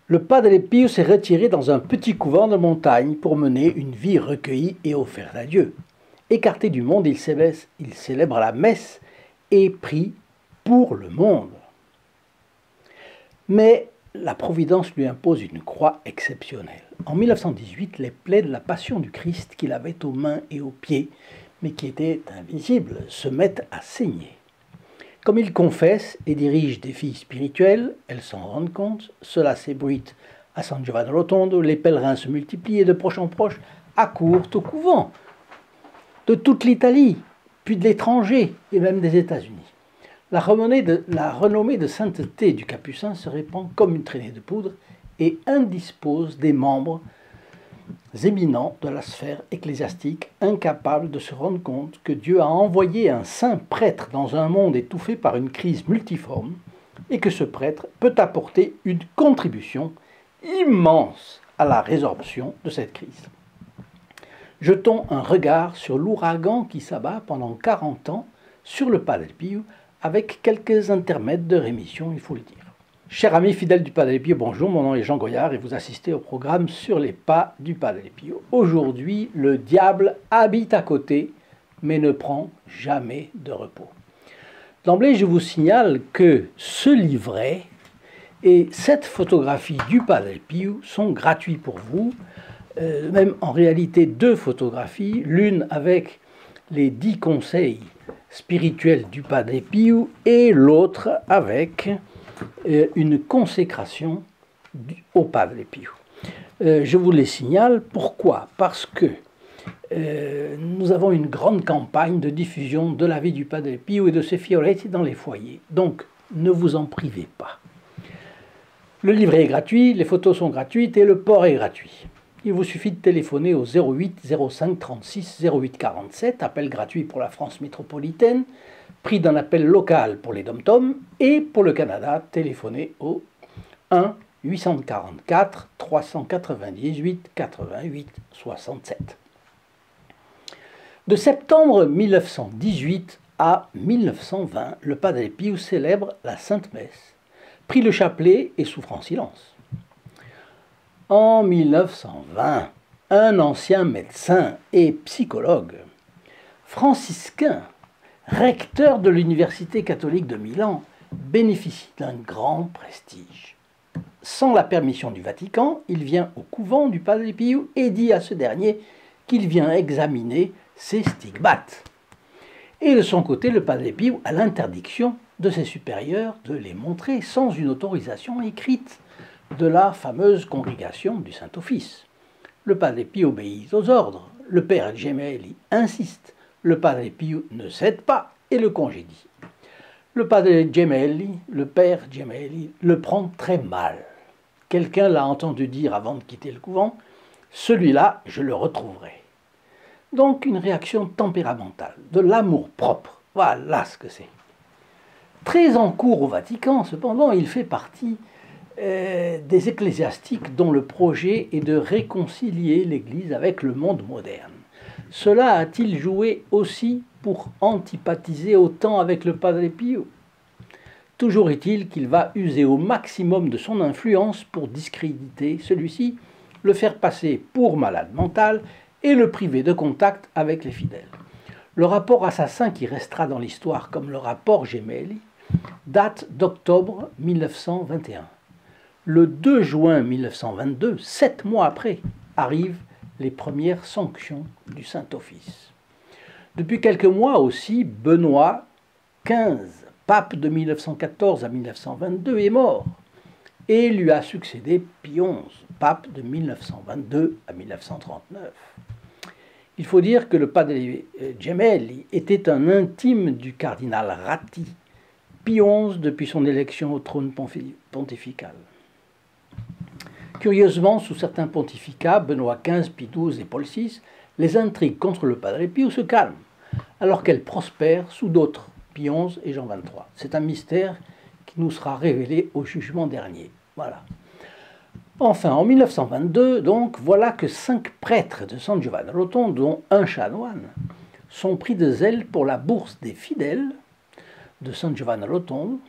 Le Padre Pio s'est retiré dans un petit couvent de montagne pour mener une vie recueillie et offerte à Dieu. Écarté du monde, il célèbre la messe et prie pour le monde. Mais la Providence lui impose une croix exceptionnelle. En 1918, les plaies de la Passion du Christ qu'il avait aux mains et aux pieds, mais qui étaient invisibles, se mettent à saigner. Comme il confesse et dirige des filles spirituelles, elles s'en rendent compte, cela s'ébruite à San Giovanni Rotondo, les pèlerins se multiplient et de proche en proche accourent au couvent de toute l'Italie, puis de l'étranger et même des États-Unis. La renommée de sainteté du Capucin se répand comme une traînée de poudre et indispose des membres éminents de la sphère ecclésiastique, incapables de se rendre compte que Dieu a envoyé un saint prêtre dans un monde étouffé par une crise multiforme et que ce prêtre peut apporter une contribution immense à la résorption de cette crise. Jetons un regard sur l'ouragan qui s'abat pendant 40 ans sur le Padre Pio, avec quelques intermèdes de rémission, il faut le dire. Chers amis fidèles du Padre Pio, bonjour, mon nom est Jean Goyard et vous assistez au programme Sur les pas du Padre Pio. Aujourd'hui, le diable habite à côté, mais ne prend jamais de repos. D'emblée, je vous signale que ce livret et cette photographie du Padre Pio sont gratuits pour vous, même en réalité 2 photographies, l'une avec les 10 conseils spirituels du Padre Pio et l'autre avec une consécration au Padre Pio. Je vous les signale, pourquoi? Parce que nous avons une grande campagne de diffusion de la vie du Padre Pio et de ses fioretti dans les foyers, donc ne vous en privez pas. Le livret est gratuit, les photos sont gratuites et le port est gratuit. Il vous suffit de téléphoner au 08 05 36 08 47, appel gratuit pour la France métropolitaine, prix d'un appel local pour les dom-toms, et pour le Canada, téléphonez au 1 844 398 88 67. De septembre 1918 à 1920, le Padre Pio célèbre la Sainte Messe, prie le chapelet et souffre en silence. En 1920, un ancien médecin et psychologue, franciscain, recteur de l'Université catholique de Milan, bénéficie d'un grand prestige. Sans la permission du Vatican, il vient au couvent du Padre Pio et dit à ce dernier qu'il vient examiner ses stigmates. Et de son côté, le Padre Pio a l'interdiction de ses supérieurs de les montrer sans une autorisation écrite de la fameuse congrégation du Saint-Office. Le Padre Pio obéit aux ordres, le père Gemelli insiste, le Padre Pio ne cède pas et le congédie. Le Padre Gemelli, le père Gemelli, le prend très mal. Quelqu'un l'a entendu dire avant de quitter le couvent, « Celui-là, je le retrouverai ». Donc une réaction tempéramentale, de l'amour-propre, voilà ce que c'est. Très en cours au Vatican, cependant, il fait partie des ecclésiastiques dont le projet est de réconcilier l'Église avec le monde moderne. Cela a-t-il joué aussi pour antipathiser autant avec le Padre Pio? Toujours est-il qu'il va user au maximum de son influence pour discréditer celui-ci, le faire passer pour malade mental et le priver de contact avec les fidèles. Le rapport assassin qui restera dans l'histoire comme le rapport Gemelli date d'octobre 1921. Le 2 juin 1922, 7 mois après, arrivent les premières sanctions du Saint-Office. Depuis quelques mois aussi, Benoît XV, pape de 1914 à 1922, est mort et lui a succédé Pie XI, pape de 1922 à 1939. Il faut dire que le Padre Gemelli était un intime du cardinal Ratti, Pie XI depuis son élection au trône pontifical. Curieusement, sous certains pontificats, Benoît XV, Pie XII et Paul VI, les intrigues contre le Padre Pio se calment, alors qu'elles prospèrent sous d'autres, Pie XI et Jean XXIII. C'est un mystère qui nous sera révélé au jugement dernier. Voilà. Enfin, en 1922, donc, voilà que 5 prêtres de San Giovanni Rotondo, dont un chanoine, sont pris de zèle pour la bourse des fidèles de San Giovanni Rotondo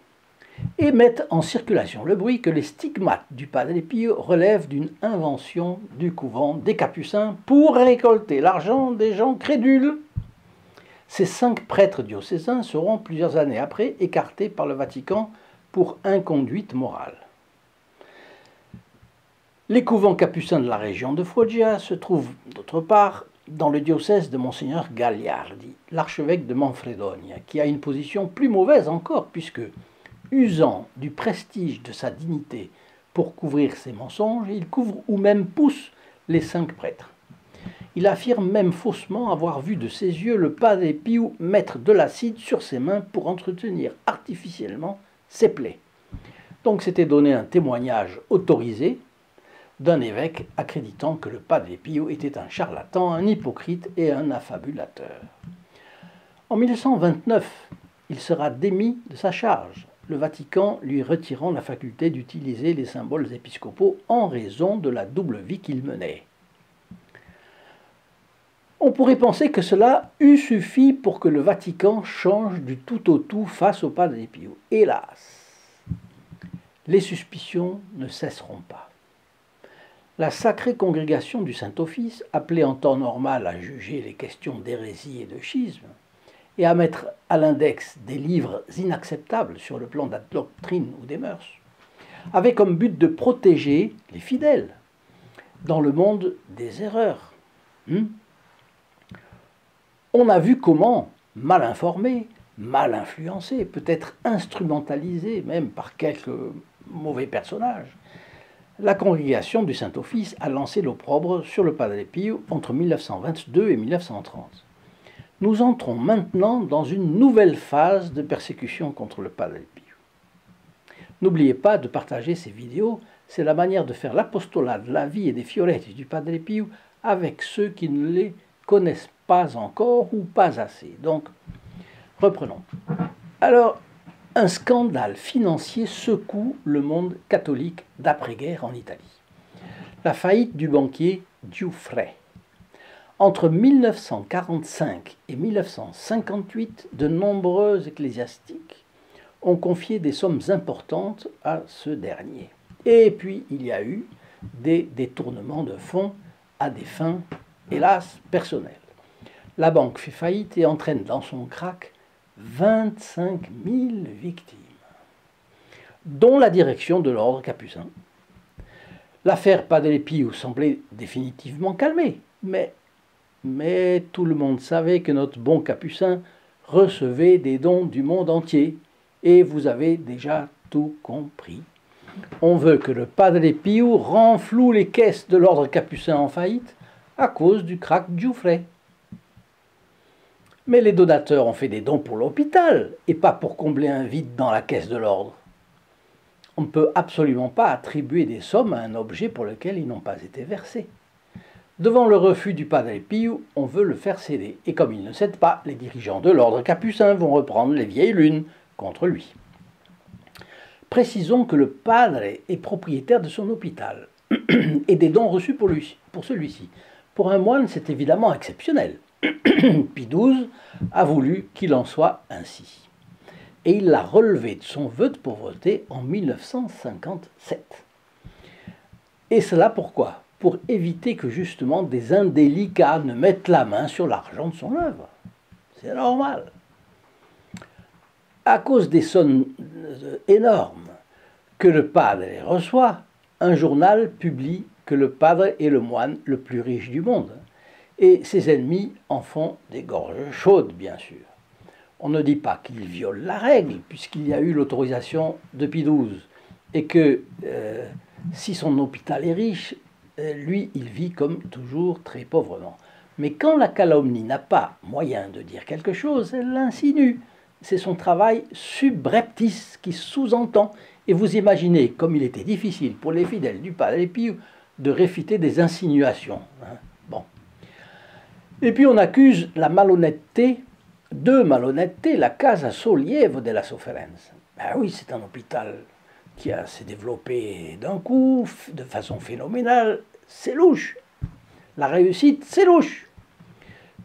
et mettent en circulation le bruit que les stigmates du Padre Pio relèvent d'une invention du couvent des Capucins pour récolter l'argent des gens crédules. Ces 5 prêtres diocésains seront plusieurs années après écartés par le Vatican pour inconduite morale. Les couvents capucins de la région de Foggia se trouvent d'autre part dans le diocèse de Monseigneur Gagliardi, l'archevêque de Manfredonia, qui a une position plus mauvaise encore, puisque, usant du prestige de sa dignité pour couvrir ses mensonges, il couvre ou même pousse les 5 prêtres. Il affirme même faussement avoir vu de ses yeux le Padre Pio mettre de l'acide sur ses mains pour entretenir artificiellement ses plaies. Donc c'était donné un témoignage autorisé d'un évêque accréditant que le Padre Pio était un charlatan, un hypocrite et un affabulateur. En 1929, il sera démis de sa charge, le Vatican lui retirant la faculté d'utiliser les symboles épiscopaux en raison de la double vie qu'il menait. On pourrait penser que cela eût suffi pour que le Vatican change du tout au tout face au Padre Pio. Hélas, les suspicions ne cesseront pas. La sacrée congrégation du Saint-Office, appelée en temps normal à juger les questions d'hérésie et de schisme, et à mettre à l'index des livres inacceptables sur le plan de la doctrine ou des mœurs, avait comme but de protéger les fidèles dans le monde des erreurs. On a vu comment, mal informés, mal influencés, peut-être instrumentalisés même par quelques mauvais personnages, la congrégation du Saint-Office a lancé l'opprobre sur le Padre Pio entre 1922 et 1930. Nous entrons maintenant dans une nouvelle phase de persécution contre le Padre Pio. N'oubliez pas de partager ces vidéos, c'est la manière de faire l'apostolat de la vie et des fioretti du Padre Pio avec ceux qui ne les connaissent pas encore ou pas assez. Donc, reprenons. Alors, un scandale financier secoue le monde catholique d'après-guerre en Italie. La faillite du banquier Giuffre. Entre 1945 et 1958, de nombreux ecclésiastiques ont confié des sommes importantes à ce dernier. Et puis, il y a eu des détournements de fonds à des fins, hélas, personnelles. La banque fait faillite et entraîne dans son krach 25 000 victimes, dont la direction de l'ordre capucin. L'affaire Padre Pio semblait définitivement calmée, mais tout le monde savait que notre bon capucin recevait des dons du monde entier, et vous avez déjà tout compris. On veut que le Padre Pio renfloue les caisses de l'ordre capucin en faillite à cause du krach Giuffre. Mais les donateurs ont fait des dons pour l'hôpital et pas pour combler un vide dans la caisse de l'ordre. On ne peut absolument pas attribuer des sommes à un objet pour lequel ils n'ont pas été versés. Devant le refus du Padre Pio, on veut le faire céder. Et comme il ne cède pas, les dirigeants de l'ordre capucin vont reprendre les vieilles lunes contre lui. Précisons que le padre est propriétaire de son hôpital et des dons reçus pour celui-ci. Pour un moine, c'est évidemment exceptionnel. Pie XII a voulu qu'il en soit ainsi. Et il l'a relevé de son vœu de pauvreté en 1957. Et cela pourquoi? Pour éviter que justement des indélicats ne mettent la main sur l'argent de son œuvre. C'est normal. À cause des sommes énormes que le padre reçoit, un journal publie que le padre est le moine le plus riche du monde. Et ses ennemis en font des gorges chaudes, bien sûr. On ne dit pas qu'il viole la règle, puisqu'il y a eu l'autorisation de Pie XII, et que si son hôpital est riche, lui, il vit comme toujours très pauvrement. Mais quand la calomnie n'a pas moyen de dire quelque chose, elle l'insinue. C'est son travail subreptice qui sous-entend. Et vous imaginez comme il était difficile pour les fidèles du Padre Pio de réfuter des insinuations. Bon. Et puis on accuse la malhonnêteté, la Casa Sollievo della Sofferenza. Ben oui, c'est un hôpital qui s'est développé d'un coup, de façon phénoménale, c'est louche. La réussite, c'est louche.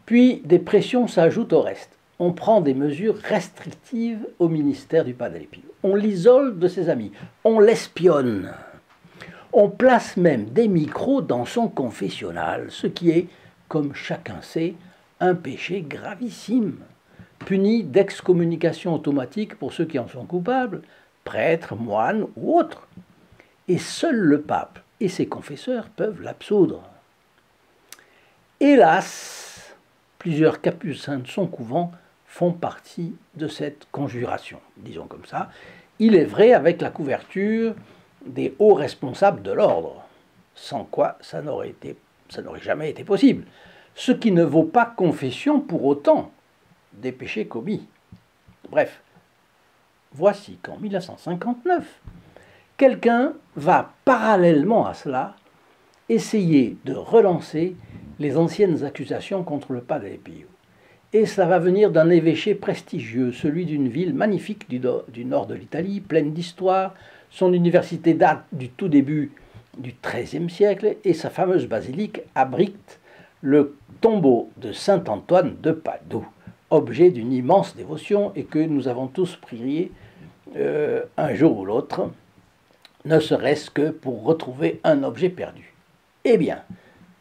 Puis des pressions s'ajoutent au reste. on prend des mesures restrictives au ministère du Padre Pio. On l'isole de ses amis, on l'espionne. On place même des micros dans son confessionnal, ce qui est, comme chacun sait, un péché gravissime, puni d'excommunication automatique pour ceux qui en sont coupables, prêtres, moines ou autres. Et seul le pape et ses confesseurs peuvent l'absoudre. Hélas, plusieurs capucins de son couvent font partie de cette conjuration, disons comme ça. Il est vrai avec la couverture des hauts responsables de l'ordre, sans quoi ça n'aurait jamais été possible, ce qui ne vaut pas confession pour autant des péchés commis. Bref, voici qu'en 1959, quelqu'un va parallèlement à cela essayer de relancer les anciennes accusations contre le Padre Pio. Et cela va venir d'un évêché prestigieux, celui d'une ville magnifique du nord de l'Italie, pleine d'histoire. Son université date du tout début du XIIIe siècle et sa fameuse basilique abrite le tombeau de saint Antoine de Padoue, objet d'une immense dévotion et que nous avons tous prié un jour ou l'autre, ne serait-ce que pour retrouver un objet perdu. Eh bien,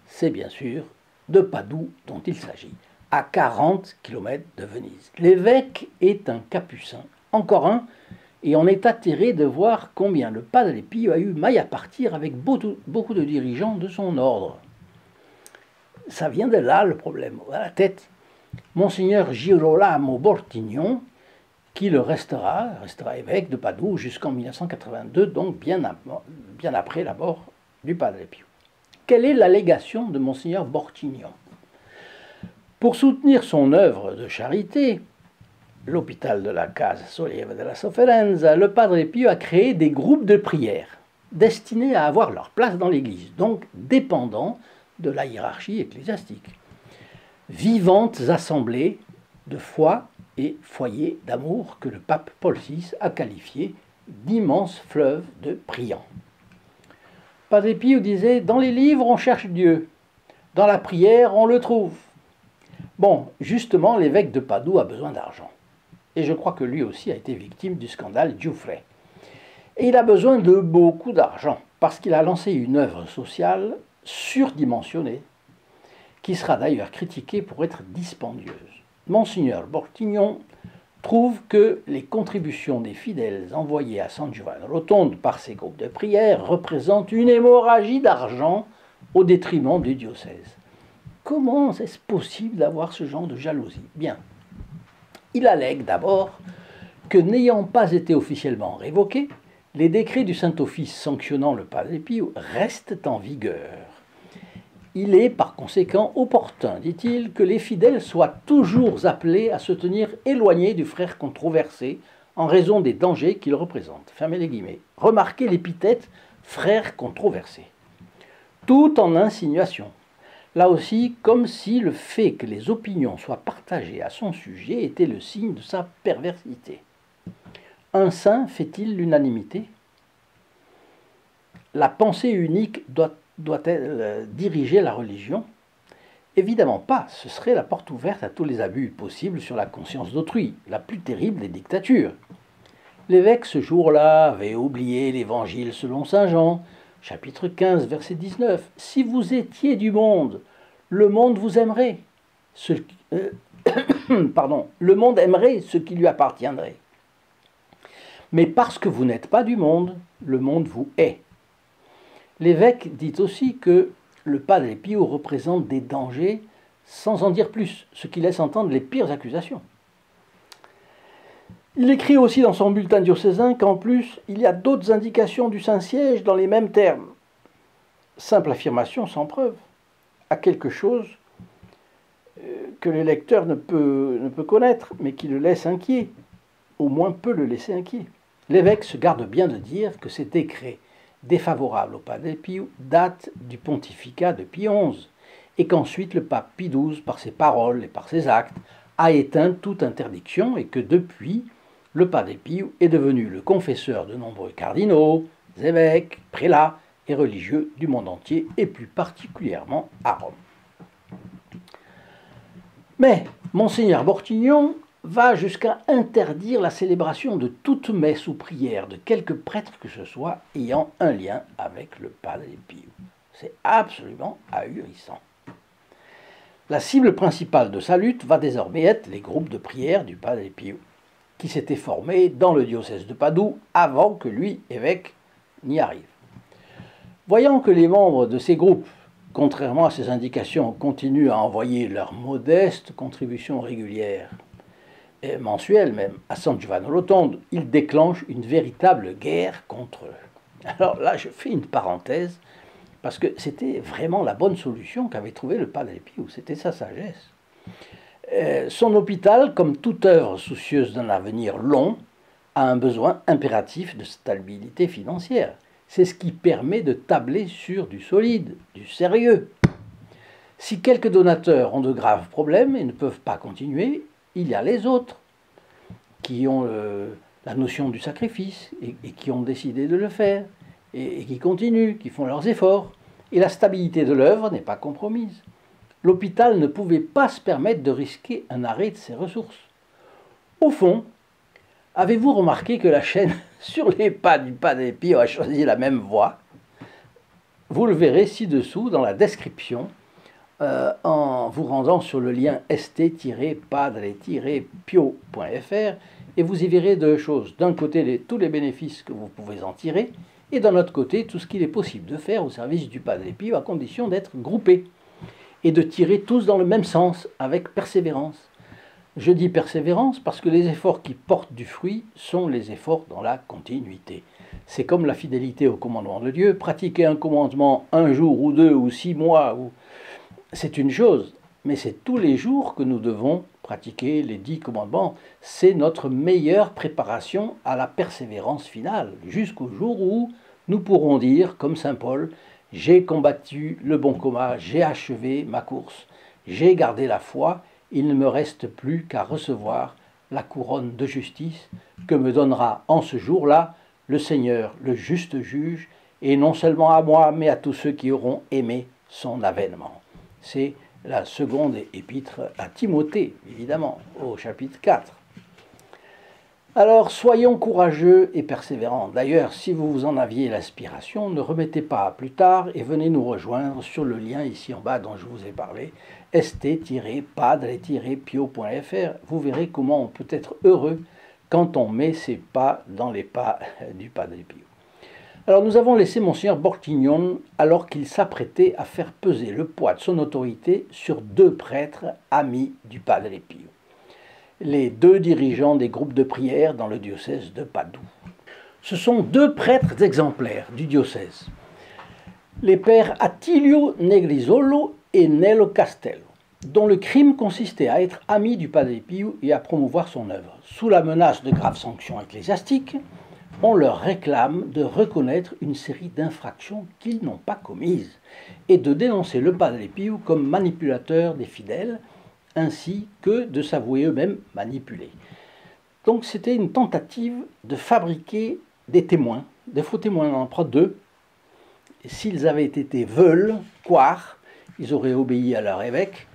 c'est bien sûr de Padoue dont il s'agit, à 40 km de Venise. L'évêque est un capucin, encore un, et on est atterré de voir combien le Padre Pio a eu maille à partir avec beaucoup de dirigeants de son ordre. Ça vient de là le problème. À la tête, Monseigneur Girolamo Bortignon, qui le restera évêque de Padoue jusqu'en 1982, donc bien après la mort du Padre Pio. Quelle est l'allégation de Monseigneur Bortignon? Pour soutenir son œuvre de charité, l'hôpital de la Casa Sollievo della Sofferenza, le Padre Pio a créé des groupes de prière destinés à avoir leur place dans l'Église, donc dépendants de la hiérarchie ecclésiastique. Vivantes assemblées de foi et foyers d'amour que le pape Paul VI a qualifiés d'immenses fleuves de priants. Padre Pio disait « Dans les livres, on cherche Dieu. Dans la prière, on le trouve. » Bon, justement, l'évêque de Padoue a besoin d'argent. Et je crois que lui aussi a été victime du scandale Giuffre. Et il a besoin de beaucoup d'argent, parce qu'il a lancé une œuvre sociale surdimensionnée, qui sera d'ailleurs critiquée pour être dispendieuse. Monseigneur Bortignon trouve que les contributions des fidèles envoyées à San Giovanni Rotondo par ces groupes de prière représentent une hémorragie d'argent au détriment du diocèse. Comment est-ce possible d'avoir ce genre de jalousie? Bien, il allègue d'abord que n'ayant pas été officiellement révoqués, les décrets du Saint-Office sanctionnant le Padre Pio restent en vigueur. Il est par conséquent opportun, dit-il, que les fidèles soient toujours appelés à se tenir éloignés du frère controversé en raison des dangers qu'il représente. Fermez les guillemets. Remarquez l'épithète « frère controversé », tout en insinuation. Là aussi, comme si le fait que les opinions soient partagées à son sujet était le signe de sa perversité. Un saint fait-il l'unanimité? La pensée unique doit-elle diriger la religion? Évidemment pas, ce serait la porte ouverte à tous les abus possibles sur la conscience d'autrui, la plus terrible des dictatures. L'évêque, ce jour-là, avait oublié l'évangile selon saint Jean, chapitre 15, verset 19. « Si vous étiez du monde, le monde vous aimerait. Le monde aimerait ce qui lui appartiendrait. Mais parce que vous n'êtes pas du monde, le monde vous hait. » L'évêque dit aussi que le Padre Pio représente des dangers sans en dire plus, ce qui laisse entendre les pires accusations. Il écrit aussi dans son bulletin diocésain qu'en plus, il y a d'autres indications du Saint-Siège dans les mêmes termes. Simple affirmation sans preuve, à quelque chose que le lecteur ne peut connaître, mais qui le laisse inquiet, au moins peut le laisser inquiet. L'évêque se garde bien de dire que ces décrets défavorables au Padre Pio datent du pontificat de Pie XI, et qu'ensuite le pape Pie XII, par ses paroles et par ses actes, a éteint toute interdiction et que depuis, le Padre Pio est devenu le confesseur de nombreux cardinaux, évêques, prélats et religieux du monde entier, et plus particulièrement à Rome. Mais Monseigneur Bortignon va jusqu'à interdire la célébration de toute messe ou prière de quelque prêtre que ce soit ayant un lien avec le Padre Pio. C'est absolument ahurissant. La cible principale de sa lutte va désormais être les groupes de prière du Padre Pio, qui s'étaient formés dans le diocèse de Padoue avant que lui, évêque, n'y arrive. Voyant que les membres de ces groupes, contrairement à ses indications, continuent à envoyer leurs modestes contributions régulières, et mensuelles même, à San Giovanni Rotondo, il déclenche une véritable guerre contre eux. Alors là, je fais une parenthèse, parce que c'était vraiment la bonne solution qu'avait trouvée le Padre Pio, c'était sa sagesse. Son hôpital, comme toute œuvre soucieuse d'un avenir long, a un besoin impératif de stabilité financière. C'est ce qui permet de tabler sur du solide, du sérieux. Si quelques donateurs ont de graves problèmes et ne peuvent pas continuer, il y a les autres qui ont la notion du sacrifice et qui ont décidé de le faire et qui continuent, qui font leurs efforts. Et la stabilité de l'œuvre n'est pas compromise. L'hôpital ne pouvait pas se permettre de risquer un arrêt de ses ressources. Au fond, avez-vous remarqué que la chaîne sur les pas du Padre Pio a choisi la même voie? Vous le verrez ci-dessous dans la description en vous rendant sur le lien st-padre-pio.fr et vous y verrez deux choses. D'un côté, tous les bénéfices que vous pouvez en tirer et d'un autre côté, tout ce qu'il est possible de faire au service du Padre Pio à condition d'être groupé et de tirer tous dans le même sens avec persévérance. Je dis persévérance parce que les efforts qui portent du fruit sont les efforts dans la continuité. C'est comme la fidélité au commandement de Dieu. Pratiquer un commandement un jour ou deux ou 6 mois, c'est une chose, mais c'est tous les jours que nous devons pratiquer les 10 commandements. C'est notre meilleure préparation à la persévérance finale, jusqu'au jour où nous pourrons dire, comme saint Paul, « J'ai combattu le bon combat, j'ai achevé ma course, j'ai gardé la foi, il ne me reste plus qu'à recevoir la couronne de justice que me donnera en ce jour-là le Seigneur, le juste juge, et non seulement à moi, mais à tous ceux qui auront aimé son avènement. » C'est la seconde épître à Timothée, évidemment, au chapitre 4. Alors, soyons courageux et persévérants. D'ailleurs, si vous en aviez l'aspiration, ne remettez pas à plus tard et venez nous rejoindre sur le lien ici en bas dont je vous ai parlé, st-padre-pio.fr. Vous verrez comment on peut être heureux quand on met ses pas dans les pas du Padre Pio. Alors, nous avons laissé Monseigneur Bortignon alors qu'il s'apprêtait à faire peser le poids de son autorité sur 2 prêtres amis du Padre Pio, les 2 dirigeants des groupes de prière dans le diocèse de Padoue. Ce sont 2 prêtres exemplaires du diocèse, les pères Attilio Negrisolo et Nello Castello, dont le crime consistait à être amis du Padre Pio et à promouvoir son œuvre. Sous la menace de graves sanctions ecclésiastiques, on leur réclame de reconnaître une série d'infractions qu'ils n'ont pas commises et de dénoncer le Padre Pio comme manipulateur des fidèles, ainsi que de s'avouer eux-mêmes manipulés. Donc c'était une tentative de fabriquer des témoins, des faux témoins. On en prend 2. S'ils avaient été veules, coires, ils auraient obéi à leur évêque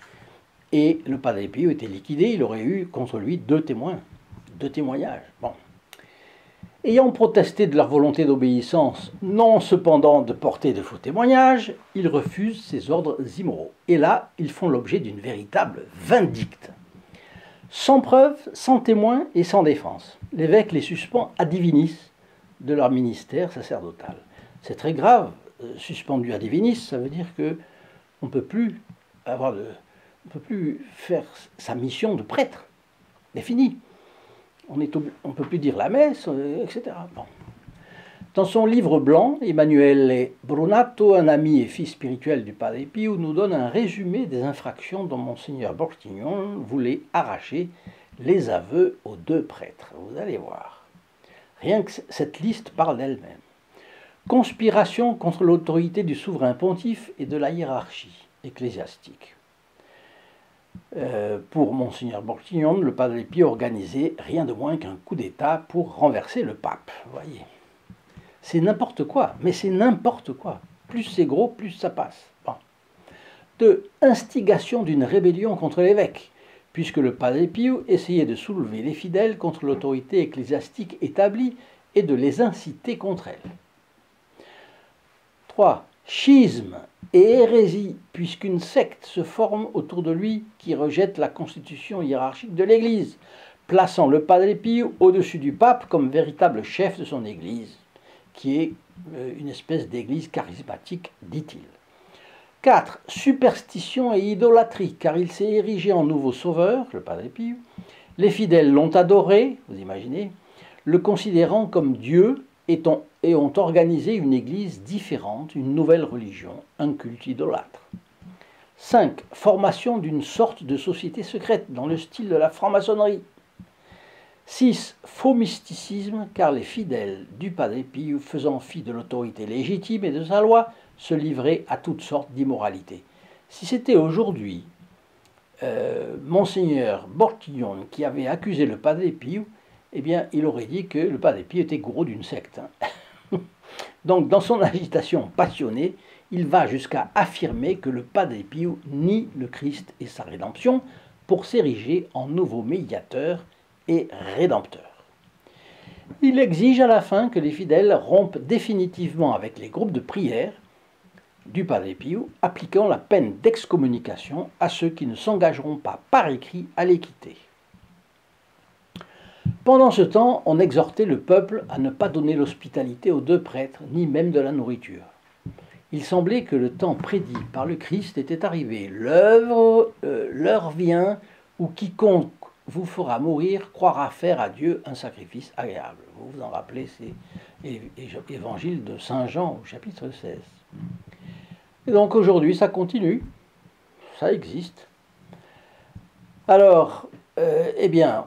et le Padre Pio était liquidé, il aurait eu contre lui 2 témoins, 2 témoignages. Bon. Ayant protesté de leur volonté d'obéissance, non cependant de porter de faux témoignages, ils refusent ces ordres immoraux. Et là, ils font l'objet d'une véritable vindicte. Sans preuve, sans témoin et sans défense, l'évêque les suspend ad divinis de leur ministère sacerdotal. C'est très grave, suspendu ad divinis, ça veut dire qu'on ne peut plus faire sa mission de prêtre. C'est fini. On ne peut plus dire la messe, etc. Bon. Dans son livre blanc, Emanuele Brunato, un ami et fils spirituel du Padre Pio, nous donne un résumé des infractions dont Monseigneur Bortignon voulait arracher les aveux aux 2 prêtres. Vous allez voir. Rien que cette liste parle d'elle-même. Conspiration contre l'autorité du souverain pontife et de la hiérarchie ecclésiastique. Pour Monseigneur Bortignon, le Padre Pio organisait rien de moins qu'un coup d'État pour renverser le pape. Voyez, c'est n'importe quoi, mais c'est n'importe quoi. Plus c'est gros, plus ça passe. Bon. De instigation d'une rébellion contre l'évêque, puisque le Padre Pio essayait de soulever les fidèles contre l'autorité ecclésiastique établie et de les inciter contre elle. 3. Schisme et hérésie, puisqu'une secte se forme autour de lui qui rejette la constitution hiérarchique de l'Église, plaçant le Padre Pio au-dessus du pape comme véritable chef de son Église, qui est une espèce d'église charismatique, dit-il. 4. Superstition et idolâtrie, car il s'est érigé en nouveau sauveur, le Padre Pio. Les fidèles l'ont adoré, vous imaginez, le considérant comme Dieu et ont organisé une église différente, une nouvelle religion, un culte idolâtre. 5. Formation d'une sorte de société secrète dans le style de la franc-maçonnerie. 6. Faux mysticisme, car les fidèles du Padre Pio, faisant fi de l'autorité légitime et de sa loi, se livraient à toutes sortes d'immoralités. Si c'était aujourd'hui Monseigneur Bortignon qui avait accusé le Padre Pio, eh bien, il aurait dit que le Padre Pio était gourou d'une secte. Donc, dans son agitation passionnée, il va jusqu'à affirmer que le Padre Pio nie le Christ et sa rédemption pour s'ériger en nouveau médiateur et rédempteur. Il exige à la fin que les fidèles rompent définitivement avec les groupes de prière du Padre Pio, appliquant la peine d'excommunication à ceux qui ne s'engageront pas par écrit à les quitter. Pendant ce temps, on exhortait le peuple à ne pas donner l'hospitalité aux deux prêtres, ni même de la nourriture. Il semblait que le temps prédit par le Christ était arrivé. L'heure vient où quiconque vous fera mourir croira faire à Dieu un sacrifice agréable. Vous vous en rappelez, c'est l'évangile de Saint Jean au chapitre 16. Et donc aujourd'hui, ça continue, ça existe. Alors, eh bien,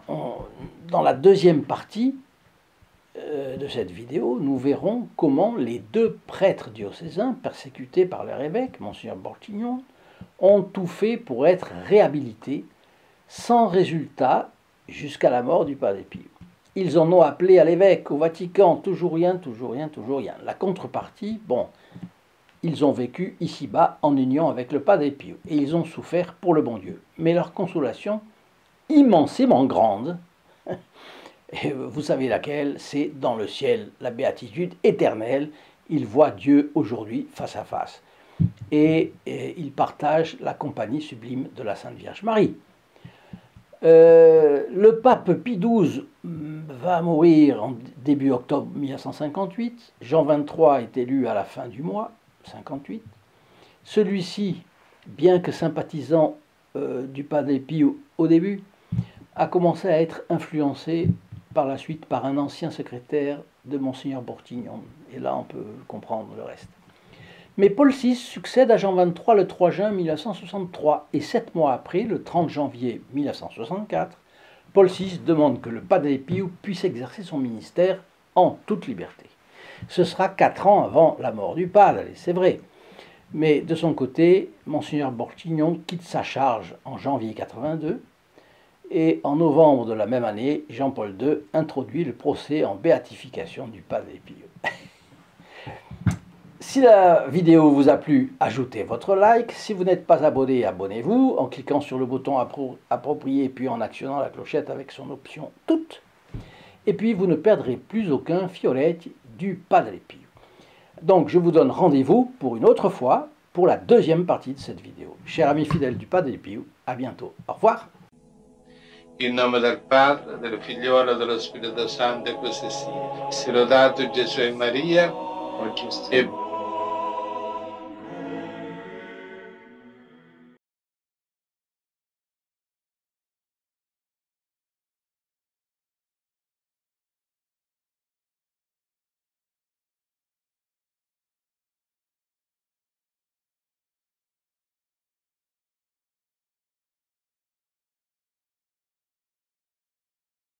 dans la deuxième partie de cette vidéo, nous verrons comment les deux prêtres diocésains, persécutés par leur évêque, Monseigneur Bortignon, ont tout fait pour être réhabilités, sans résultat, jusqu'à la mort du Padre Pio. Ils en ont appelé à l'évêque, au Vatican, toujours rien, toujours rien, toujours rien. La contrepartie, bon, ils ont vécu ici-bas en union avec le Padre Pio, et ils ont souffert pour le bon Dieu. Mais leur consolation, immensément grande, et vous savez laquelle, c'est dans le ciel, la béatitude éternelle. Ils voient Dieu aujourd'hui face à face. Et ils partagent la compagnie sublime de la Sainte Vierge Marie. Le pape Pie XII va mourir en début octobre 1958. Jean XXIII est élu à la fin du mois, 58. Celui-ci, bien que sympathisant du Padre Pio au début, a commencé à être influencé par la suite par un ancien secrétaire de Monseigneur Bortignon. Et là, on peut comprendre le reste. Mais Paul VI succède à Jean XXIII le 3 juin 1963, et 7 mois après, le 30 janvier 1964, Paul VI demande que le Padre Pio puisse exercer son ministère en toute liberté. Ce sera 4 ans avant la mort du Padre, c'est vrai. Mais de son côté, Monseigneur Bortignon quitte sa charge en janvier 82, et en novembre de la même année, Jean-Paul II introduit le procès en béatification du Padre Pio. Si la vidéo vous a plu, ajoutez votre like. Si vous n'êtes pas abonné, abonnez-vous en cliquant sur le bouton approprié puis en actionnant la clochette avec son option toutes. Et puis vous ne perdrez plus aucun fiolet du Padre Pio. Donc je vous donne rendez-vous pour une autre fois pour la deuxième partie de cette vidéo. Chers amis fidèles du Padre Pio, à bientôt. Au revoir. In nome del Padre, del Figliolo e dello Spirito Santo, e così sia. Sia lodato Gesù e Maria, e